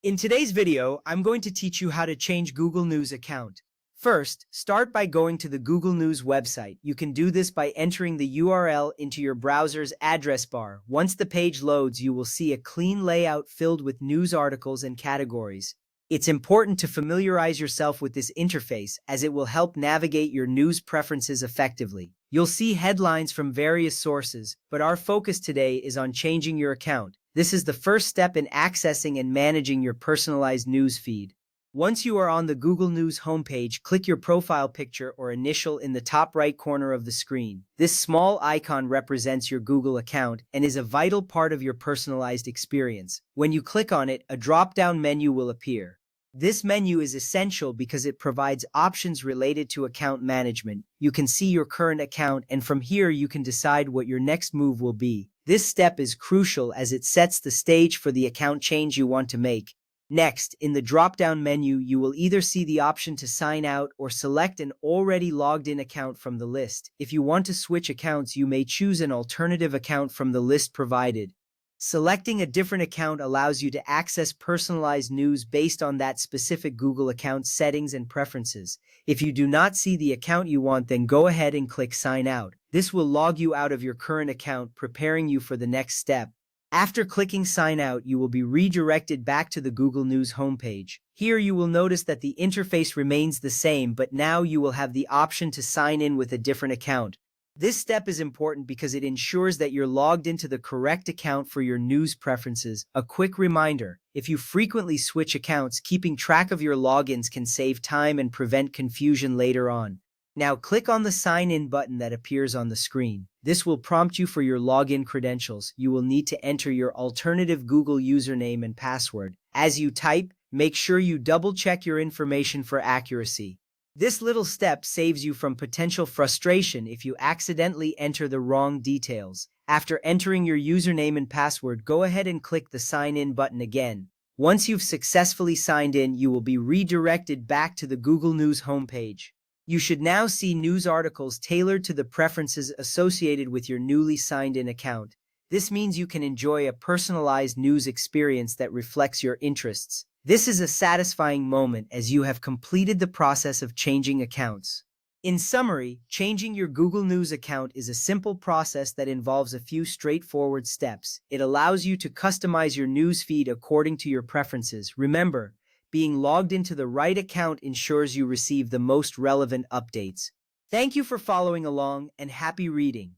In today's video, I'm going to teach you how to change Google News account. First, start by going to the Google News website. You can do this by entering the URL into your browser's address bar. Once the page loads, you will see a clean layout filled with news articles and categories. It's important to familiarize yourself with this interface as it will help navigate your news preferences effectively. You'll see headlines from various sources, but our focus today is on changing your account. This is the first step in accessing and managing your personalized news feed. Once you are on the Google News homepage, click your profile picture or initial in the top right corner of the screen. This small icon represents your Google account and is a vital part of your personalized experience. When you click on it, a drop-down menu will appear. This menu is essential because it provides options related to account management. You can see your current account, and from here you can decide what your next move will be. This step is crucial as it sets the stage for the account change you want to make. Next, in the drop-down menu, you will either see the option to sign out or select an already logged-in account from the list. If you want to switch accounts, you may choose an alternative account from the list provided. Selecting a different account allows you to access personalized news based on that specific Google account settings and preferences. If you do not see the account you want, then go ahead and click Sign Out. This will log you out of your current account, preparing you for the next step. After clicking Sign Out, you will be redirected back to the Google News homepage. Here you will notice that the interface remains the same, but now you will have the option to sign in with a different account. This step is important because it ensures that you're logged into the correct account for your news preferences. A quick reminder, if you frequently switch accounts, keeping track of your logins can save time and prevent confusion later on. Now click on the Sign In button that appears on the screen. This will prompt you for your login credentials. You will need to enter your alternative Google username and password. As you type, make sure you double-check your information for accuracy. This little step saves you from potential frustration if you accidentally enter the wrong details. After entering your username and password, go ahead and click the Sign In button again. Once you've successfully signed in, you will be redirected back to the Google News homepage. You should now see news articles tailored to the preferences associated with your newly signed-in account. This means you can enjoy a personalized news experience that reflects your interests. This is a satisfying moment as you have completed the process of changing accounts. In summary, changing your Google News account is a simple process that involves a few straightforward steps. It allows you to customize your news feed according to your preferences. Remember, being logged into the right account ensures you receive the most relevant updates. Thank you for following along, and happy reading.